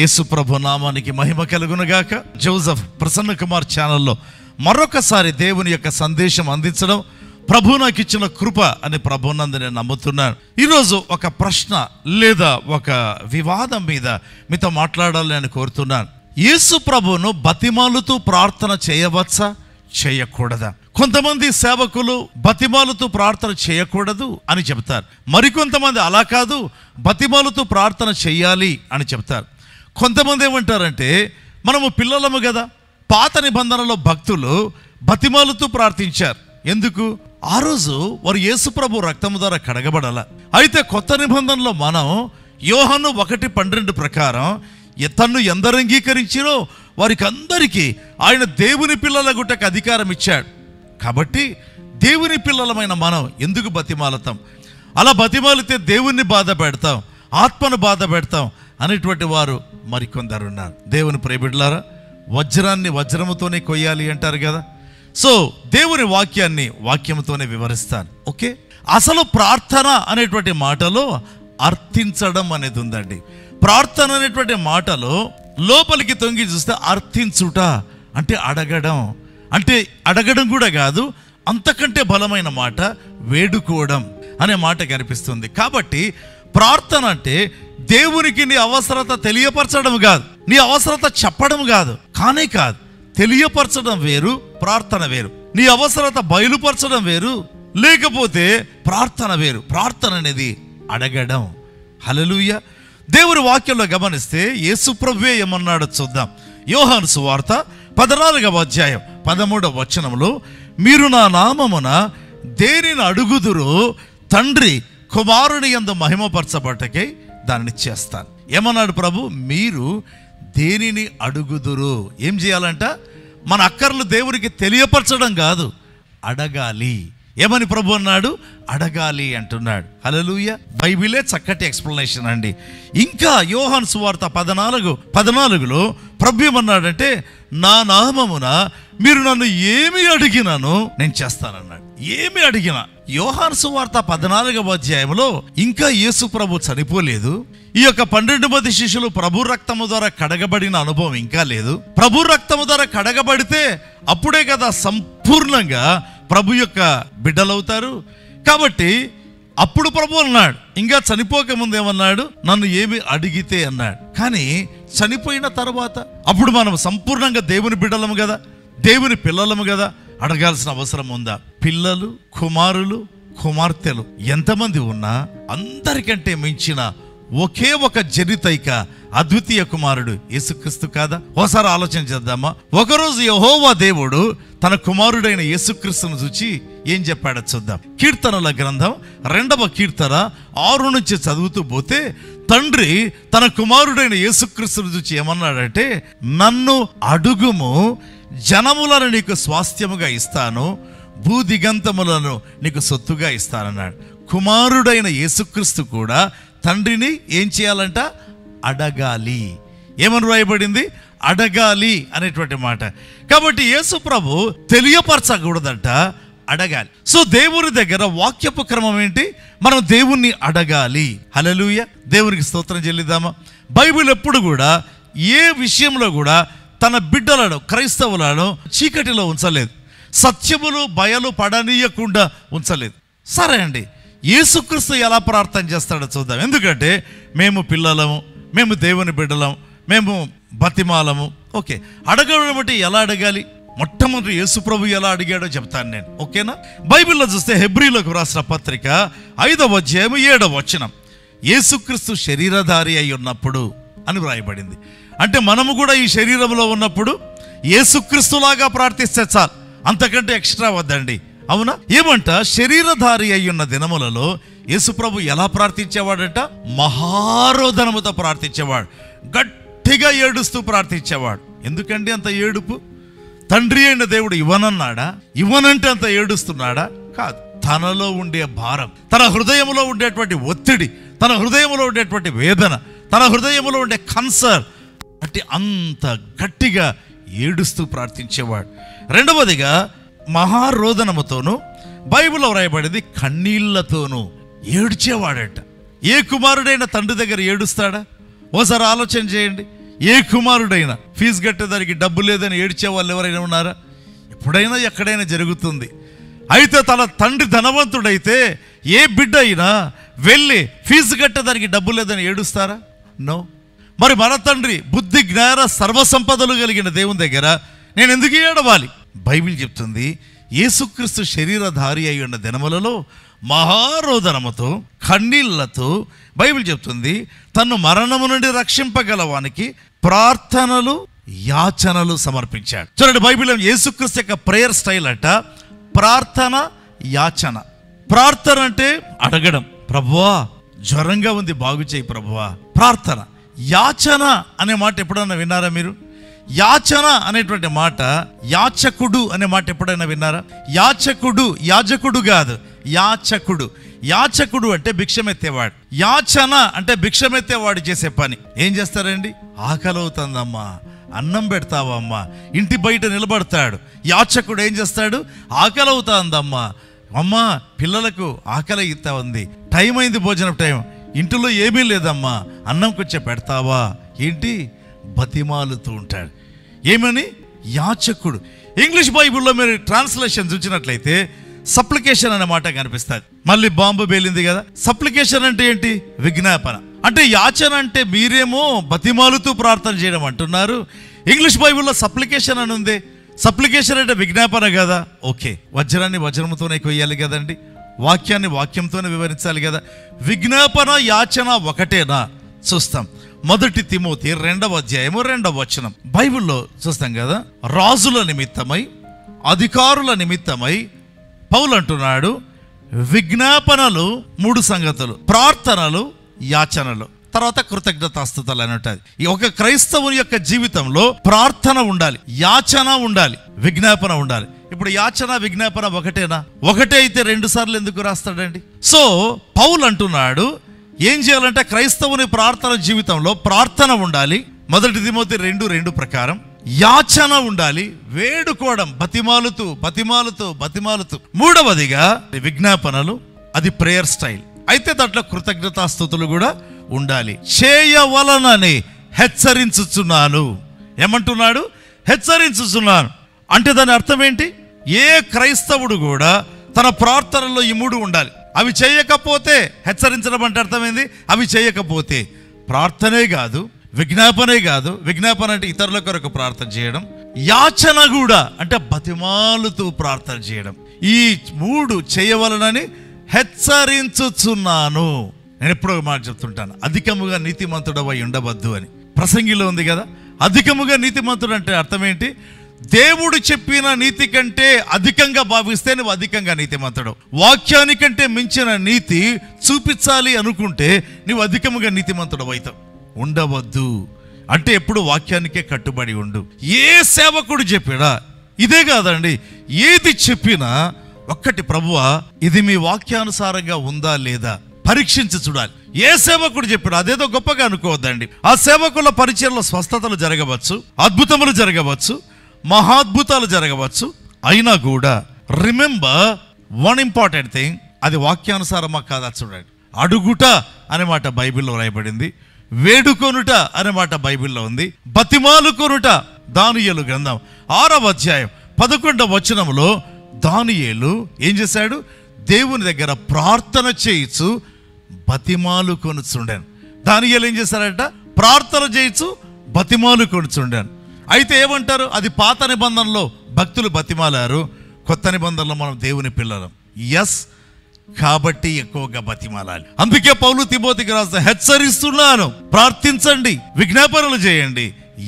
యేసు ప్రభు నామానికి మహిమ కలుగునుగాక. జోసెఫ్ ప్రసన్న కుమార్ ఛానల్లో మరొకసారి దేవుని యొక్క సందేశం అందించడం ప్రభు నాకు ఇచ్చిన కృప అని ప్రభునందు నేను నమ్ముతున్నాను. ఈరోజు ఒక ప్రశ్న లేదా ఒక వివాదం మీద మీతో మాట్లాడాలని నేను కోరుతున్నాను. యేసు ప్రభును బతిమాలుతూ ప్రార్థన చేయవచ్చా, చేయకూడదా? కొంతమంది సేవకులు బతిమాలుతూ ప్రార్థన చేయకూడదు అని చెప్తారు. మరికొంతమంది అలా కాదు, బతిమాలుతూ ప్రార్థన చేయాలి అని చెప్తారు. కొంతమంది ఏమంటారంటే, మనము పిల్లలము కదా, పాత నిబంధనలో భక్తులు బతిమాలుతూ ప్రార్థించారు. ఎందుకు? ఆ రోజు వారు యేసు ప్రభు రక్తము ద్వారా కడగబడాల. అయితే కొత్త నిబంధనలో మనం యోహాను 1:12 ప్రకారం తన్ను ఎందరు అంగీకరించిరో వారికి అందరికీ ఆయన దేవుని పిల్లల గుట్టకు అధికారం ఇచ్చాడు. కాబట్టి దేవుని పిల్లలమైన మనం ఎందుకు బతిమాలతాం? అలా బతిమాలితే దేవుణ్ణి బాధ పెడతాం, ఆత్మను బాధ పెడతాం అనేటువంటి వారు మరికొందరు ఉన్నారు. దేవుని ప్రియబిడ్డలారా, వజ్రాన్ని వజ్రముతోనే కొయ్యాలి అంటారు కదా. సో దేవుని వాక్యాన్ని వాక్యముతోనే వివరిస్తాను. ఓకే, అసలు ప్రార్థన అనేటువంటి మాటలో అర్థించడం అనేది ఉందండి. ప్రార్థన అనేటువంటి మాటలో లోపలికి తొంగి చూస్తే అర్థించుట అంటే అడగడం, అంటే అడగడం కూడా కాదు, అంతకంటే బలమైన మాట వేడుకోవడం అనే మాట కనిపిస్తుంది. కాబట్టి ప్రార్థన అంటే దేవునికి నీ అవసరత తెలియపరచడం కాదు, నీ అవసరత చెప్పడం కాదు, కానే కాదు. తెలియపరచడం వేరు, ప్రార్థన వేరు. నీ అవసరత బయలుపరచడం వేరు, లేకపోతే ప్రార్థన వేరు. ప్రార్థన అనేది అడగడం. హల్లెలూయా. దేవుని వాక్యంలో గమనిస్తే యేసు ప్రభువే ఏమన్నాడో చూద్దాం. యోహాను సువార్త 14వ అధ్యాయం 13వ వచనంలో, మీరు నా నామమున దేనిని అడుగుదురో తండ్రి కుమారుని యందు మహిమపరచబట్టకై దానిని చేస్తాను. ఏమన్నాడు ప్రభు? మీరు దేనిని అడుగుదురు. ఏం చేయాలంట? మన అక్కర్లు దేవునికి తెలియపరచడం కాదు, అడగాలి. ఏమని ప్రభు అన్నాడు? అడగాలి అంటున్నాడు. హల్లెలూయా. బైబిలే చక్కటి ఎక్స్ప్లెనేషన్ అండి. ఇంకా యోహాను సువార్త 14:14లో ప్రభు ఏమన్నాడంటే, నా నామమున మీరు నన్ను ఏమి అడిగినాను నేను చేస్తానన్నాడు. ఏమి అడిగినా. యోహాను సువార్త 14వ అధ్యాయంలో ఇంకా యేసు ప్రభు చనిపోలేదు. ఈ యొక్క 12 మంది శిష్యులు ప్రభు రక్తము ద్వారా కడగబడిన అనుభవం ఇంకా లేదు. ప్రభు రక్తము ద్వారా కడగబడితే అప్పుడే కదా సంపూర్ణంగా ప్రభు యొక్క బిడ్డలవుతారు. కాబట్టి అప్పుడు ప్రభు అన్నాడు, ఇంకా చనిపోక ముందు ఏమన్నాడు? నన్ను ఏమి అడిగితే అన్నాడు. కానీ చనిపోయిన తర్వాత అప్పుడు మనం సంపూర్ణంగా దేవుని బిడ్డలము కదా, దేవుని పిల్లలము కదా, అడగాల్సిన అవసరం ఉందా? పిల్లలు, కుమారులు, కుమార్తెలు ఎంతమంది ఉన్నా అందరికంటే మించిన ఒకే ఒక జనితైక అద్వితీయ కుమారుడు యేసుక్రీస్తు కాదా? ఒకసారి ఆలోచన చేద్దామా? ఒకరోజు యెహోవా దేవుడు తన కుమారుడైన యేసుక్రీస్తును చూచి ఏం చెప్పాడో చూద్దాం. కీర్తనల గ్రంథం 2వ కీర్తన 6 నుంచి చదువుతూ పోతే, తండ్రి తన కుమారుడైన యేసుక్రీస్తును చూచి ఏమన్నాడంటే, నన్ను అడుగుము, జనములను నీకు స్వాస్థ్యముగా ఇస్తాను, భూదిగంతములను నీకు సొత్తుగా ఇస్తానన్నాడు. కుమారుడైన యేసుక్రీస్తు కూడా తండ్రిని ఏం చేయాలంట? అడగాలి. ఏమని రాయబడింది? అడగాలి అనేటువంటి మాట. కాబట్టి యేసు ప్రభు తెలియపరచకూడదంట, అడగాలి. సో దేవుని దగ్గర వాక్యపు క్రమం ఏంటి? మనం దేవుణ్ణి అడగాలి. హల్లెలూయా. దేవునికి స్తోత్రం చెల్లిద్దామా? బైబిల్ ఎప్పుడు కూడా ఏ విషయంలో కూడా తన బిడ్డలను, క్రైస్తవులను చీకటిలో ఉంచలేదు, సత్యములు బయలు పడనీయకుండా ఉంచలేదు. సరే అండి, యేసుక్రీస్తు ఎలా ప్రార్థన చేస్తాడో చూద్దాం. ఎందుకంటే మేము పిల్లలము, మేము దేవుని బిడ్డలం, మేము బతిమాలము. ఓకే, అడగడం బట్టి ఎలా అడగాలి? మొట్టమొదటి యేసు ప్రభు ఎలా అడిగాడో చెప్తాను నేను. ఓకేనా? బైబిల్లో చూస్తే హెబ్రీలకు రాసిన పత్రిక 5వ అధ్యాయం 7వ వచనం, యేసుక్రీస్తు శరీరధారి అయి ఉన్నప్పుడు అని వ్రాయబడింది. అంటే మనము కూడా ఈ శరీరంలో ఉన్నప్పుడు యేసుక్రీస్తులాగా ప్రార్థిస్తే చాలు, అంతకంటే ఎక్స్ట్రా వద్దండి. అవునా? ఏమంట? శరీరధారి అయ్యున్న దినములలో యేసుప్రభు ఎలా ప్రార్థించేవాడట? మహారోదనముతో ప్రార్థించేవాడు, గట్టిగా ఏడుస్తూ ప్రార్థించేవాడు. ఎందుకండి అంత ఏడుపు? తండ్రి అయిన దేవుడు ఇవ్వనన్నాడా? ఇవ్వనంటే అంత ఏడుస్తున్నాడా? కాదు. తనలో ఉండే భారం, తన హృదయంలో ఉండేటువంటి ఒత్తిడి, తన హృదయంలో ఉండేటువంటి వేదన, తన హృదయంలో ఉండే కన్సర్న్ అంటే అంత గట్టిగా ఏడుస్తూ ప్రార్థించేవాడు. రెండవదిగా మహారోదనముతోనూ, బైబిల్లో వ్రాయబడింది కన్నీళ్లతోనూ ఏడ్చేవాడట. ఏ కుమారుడైనా తండ్రి దగ్గర ఏడుస్తాడా? ఓసారి ఆలోచన చేయండి. ఏ కుమారుడైనా ఫీజు కట్టేదానికి డబ్బు లేదని ఏడ్చే వాళ్ళు ఎవరైనా ఉన్నారా? ఎప్పుడైనా ఎక్కడైనా జరుగుతుంది. అయితే తన తండ్రి ధనవంతుడైతే ఏ బిడ్డ అయినా వెళ్ళి ఫీజు కట్టేదానికి డబ్బు లేదని ఏడుస్తారా? నో. మరి మన తండ్రి బుద్ధి జ్ఞాన సర్వసంపదలు కలిగిన దేవుని దగ్గర నేను ఎందుకు ఏడవాలి? బైబిల్ చెప్తుంది, యేసుక్రీస్తు శరీరధారి అయి ఉన్న దినములలో మహారోదనముతో కన్నీళ్లతో బైబిల్ చెప్తుంది తన్ను మరణము నుండి రక్షింపగలవానికి ప్రార్థనలు యాచనలు సమర్పించాడు. చూడండి, బైబిల్లో యేసుక్రీస్తు యొక్క ప్రేయర్ స్టైల్ అట ప్రార్థన యాచన. ప్రార్థన అంటే అడగడం, ప్రభువా జ్వరంగా ఉంది బాగు చేయి ప్రభువా, ప్రార్థన. యాచన అనే మాట ఎప్పుడైనా విన్నారా మీరు? యాచన అనేటువంటి మాట, యాచకుడు అనే మాట ఎప్పుడైనా విన్నారా? యాచకుడు, యాజకుడు కాదు, యాచకుడు. యాచకుడు అంటే భిక్షమెత్తేవాడు. యాచన అంటే భిక్షమెత్తేవాడు చేసే పని. ఏం చేస్తారండి? ఆకలి అవుతుందమ్మా, అన్నం పెడతావా అమ్మా, ఇంటి బయట నిలబడతాడు. యాచకుడు ఏం చేస్తాడు? ఆకలి అవుతుందమ్మా, అమ్మా పిల్లలకు ఆకలి అవుతా ఉంది, టైం అయింది, భోజనం టైం, ఇంటిలో ఏమీ లేదమ్మా, అన్నం కొంచెం పెడతావా, ఏంటి బతిమాలుతూ ఉంటాడు. ఏమని? యాచకుడు. ఇంగ్లీష్ బైబిల్లో మీరు ట్రాన్స్లేషన్ చూసినట్లయితే సప్లికేషన్ అనే మాట కనిపిస్తుంది. మళ్ళీ బాంబు పేలింది కదా. సప్లికేషన్ అంటే ఏంటి? విజ్ఞాపన. అంటే యాచన అంటే మీరేమో బతిమాలుతూ ప్రార్థన చేయడం అంటున్నారు. ఇంగ్లీష్ బైబిల్లో సప్లికేషన్ అని ఉంది. సప్లికేషన్ అంటే విజ్ఞాపన కదా. ఓకే, వజ్రాన్ని వజ్రంతోనే కొయ్యాలి కదండి, వాక్యాన్ని వాక్యంతోనే వివరించాలి కదా. విజ్ఞాపన యాచన ఒకటేనా? చూస్తాం. 1 తిమోతి 2వ అధ్యాయము 2వ వచనం బైబిల్లో చూస్తాం కదా. రాజుల నిమిత్తమై అధికారుల నిమిత్తమై పౌలు అంటున్నాడు, విజ్ఞాపనలు 3 సంగతులు, ప్రార్థనలు యాచనలు, తర్వాత కృతజ్ఞతాస్తుతులు అని ఉంటుంది. ఈ ఒక క్రైస్తవుని యొక్క జీవితంలో ప్రార్థన ఉండాలి, యాచన ఉండాలి, విజ్ఞాపన ఉండాలి. ఇప్పుడు యాచన విజ్ఞాపన ఒకటేనా? ఒకటే అయితే 2 సార్లు ఎందుకు రాస్తాడండి? సో పౌలు అంటున్నాడు ఏం చేయాలంటే క్రైస్తవుని ప్రార్థన జీవితంలో ప్రార్థన ఉండాలి. 1 తిమోతి 2:2 ప్రకారం యాచన ఉండాలి, వేడుకోవడం, బతిమాలుతూ బతిమాలుతూ బతిమాలుతూ. 3వదిగా విజ్ఞాపనలు, అది ప్రేయర్ స్టైల్. అయితే దాంట్లో కృతజ్ఞతాస్తుతులు కూడా ఉండాలి. చేయవలనని హెచ్చరించుచున్నాను. ఏమంటున్నాడు? హెచ్చరించుచున్నాను. అంటే దాని అర్థం ఏంటి? ఏ క్రైస్తవుడు కూడా తన ప్రార్థనలో ఈ 3 ఉండాలి. అవి చేయకపోతే హెచ్చరించడం అంటే అర్థమైంది. అవి చేయకపోతే ప్రార్థనే కాదు, విజ్ఞాపనే కాదు. విజ్ఞాపన అంటే ఇతరుల కొరకు ప్రార్థన చేయడం, యాచన కూడా అంటే బతిమాలుతూ ప్రార్థన చేయడం. ఈ 3 చేయవలనని హెచ్చరించుచున్నాను. నేను ఎప్పుడో ఒక మాట చెప్తుంటాను, అధికముగా నీతిమంతుడవై ఉండవద్దు అని. ప్రసంగిలో ఉంది కదా. అధికముగా నీతిమంతుడు అంటే అర్థం ఏంటి? దేవుడు చెప్పిన నీతి కంటే అధికంగా భావిస్తే నువ్వు అధికంగా నీతిమంతుడు. వాక్యానికంటే మించిన నీతి చూపించాలి అనుకుంటే నువ్వు అధికముగా నీతిమంతుడు అవుతావు. ఉండవద్దు అంటే ఎప్పుడు వాక్యానికే కట్టుబడి ఉండు. ఏ సేవకుడు చెప్పాడా? ఇదే కాదండి, ఏది చెప్పినా ఒక్కటి, ప్రభువా ఇది మీ వాక్యానుసారంగా ఉందా లేదా పరీక్షించి చూడాలి. ఏ సేవకుడు చెప్పాడు అదేదో గొప్పగా అనుకోవద్దండి. ఆ సేవకుల పరిచయంలో స్వస్థతలు జరగవచ్చు, అద్భుతములు జరగవచ్చు, మహాద్భుతాలు జరగవచ్చు. అయినా కూడా రిమెంబర్ వన్ ఇంపార్టెంట్ థింగ్, అది వాక్యానుసారమా కాదా చూడండి. అడుగుట అనే మాట బైబిల్లో రాయబడింది, వేడుకొనుట అనే మాట బైబిల్లో ఉంది, బతిమాలుకొనుట. దానియేలు గ్రంథం 6వ అధ్యాయం 11వ వచనంలో దానియేలు ఏం చేశాడు? దేవుని దగ్గర ప్రార్థన చేయొచ్చు, బతిమాలు కొనుచుండాను. దానియేలు ఏం చేశారట? ప్రార్థన చేయొచ్చు, బతిమాలు కొనుచుండాను. అయితే ఏమంటారు? అది పాత నిబంధనలో భక్తులు బతిమాలారు, కొత్త నిబంధనలో మనం దేవుని పిల్లలం. ఎస్, కాబట్టి ఎక్కువగా బతిమాలాలి. అందుకే పౌలు తిమోతికి రాస్తా, హెచ్చరిస్తున్నాను, ప్రార్థించండి, విజ్ఞాపనలు చేయండి,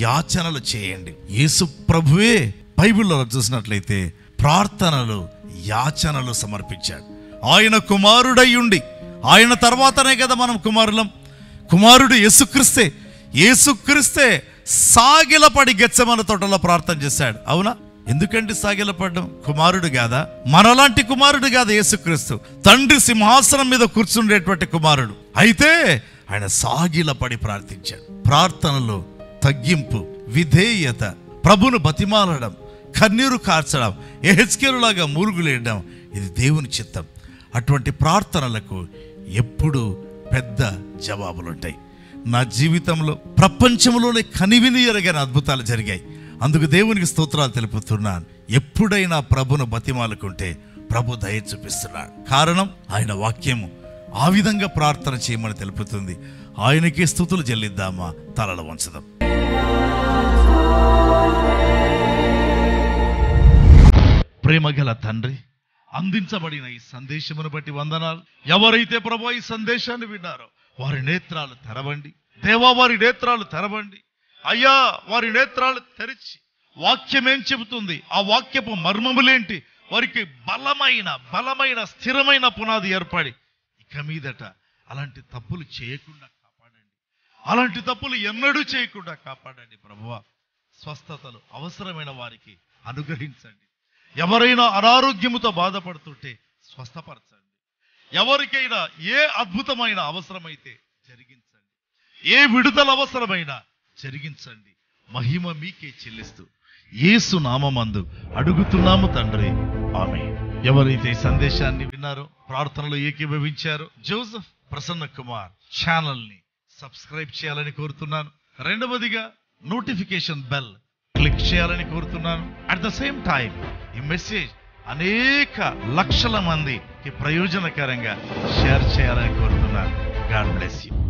యాచనలు చేయండి. యేసు ప్రభువే బైబిల్లో చూసినట్లయితే ప్రార్థనలు యాచనలు సమర్పించాడు. ఆయన కుమారుడయ్యుండి, ఆయన తర్వాతనే కదా మనం కుమారులం. కుమారుడు యేసుక్రీస్తే. యేసుక్రీస్తే సాగిలపడి గెత్సెమనే తోటలో ప్రార్థన చేశాడు. అవునా? ఎందుకంటే సాగిలపడ్డం? కుమారుడు కాదా? మనలాంటి కుమారుడు కాదు యేసుక్రీస్తు, తండ్రి సింహాసనం మీద కూర్చుండేటువంటి కుమారుడు. అయితే ఆయన సాగిలపడి ప్రార్థించాడు. ప్రార్థనలో తగ్గింపు, విధేయత, ప్రభును బతిమాలడం, కన్నీరు కార్చడం, యెహెజ్కేలులాగా మూలుగులేయడం, ఇది దేవుని చిత్తం. అటువంటి ప్రార్థనలకు ఎప్పుడు పెద్ద జవాబులుంటాయి. నా జీవితంలో ప్రపంచంలోనే కనివిని ఎరగని అద్భుతాలు జరిగాయి. అందుకు దేవునికి స్తోత్రాలు తెలుపుతున్నాను. ఎప్పుడైనా ప్రభును బతిమాలుకుంటే ప్రభు దయ చూపిస్తున్నాడు. కారణం ఆయన వాక్యము ఆ విధంగా ప్రార్థన చేయమని తెలుపుతుంది. ఆయనకే స్తుతులు చెల్లిద్దామా? తలలు వంచుదాం. ప్రేమగల తండ్రి, అందించబడిన ఈ సందేశమును బట్టి వందనాలు. ఎవరైతే ప్రభు ఈ సందేశాన్ని విన్నారో వారి నేత్రాలు తెరవండి దేవా, వారి నేత్రాలు తెరవండి అయ్యా. వారి నేత్రాలు తెరిచి వాక్యం ఏం చెబుతుంది, ఆ వాక్యపు మర్మములేంటి, వారికి బలమైన స్థిరమైన పునాది ఏర్పడి ఇక మీదట అలాంటి తప్పులు చేయకుండా కాపాడండి. అలాంటి తప్పులు ఎన్నడూ చేయకుండా కాపాడండి ప్రభువా. స్వస్థతలు అవసరమైన వారికి అనుగ్రహించండి. ఎవరైనా అనారోగ్యముతో బాధపడుతుంటే స్వస్థపరచండి. ఎవరికైనా ఏ అద్భుతమైన అవసరమైతే జరిగించండి. ఏ విడుదల అవసరమైనా జరిగించండి. మహిమ మీకే చెల్లిస్తూ యేసు నామమందు అడుగుతున్నాము తండ్రి, ఆమేన్. ఎవరైతే ఈ సందేశాన్ని విన్నారో, ప్రార్థనలో ఏకీభవించారో, జోసెఫ్ ప్రసన్న కుమార్ ఛానల్ ని సబ్స్క్రైబ్ చేయాలని కోరుతున్నాను. రెండవదిగా నోటిఫికేషన్ బెల్ క్లిక్ చేయాలని కోరుతున్నాను. అట్ ద సేమ్ టైం ఈ మెసేజ్ అనేక లక్షల మందికి ప్రయోజనకరంగా షేర్ చేయాలని కోరుతున్నాను. God bless you.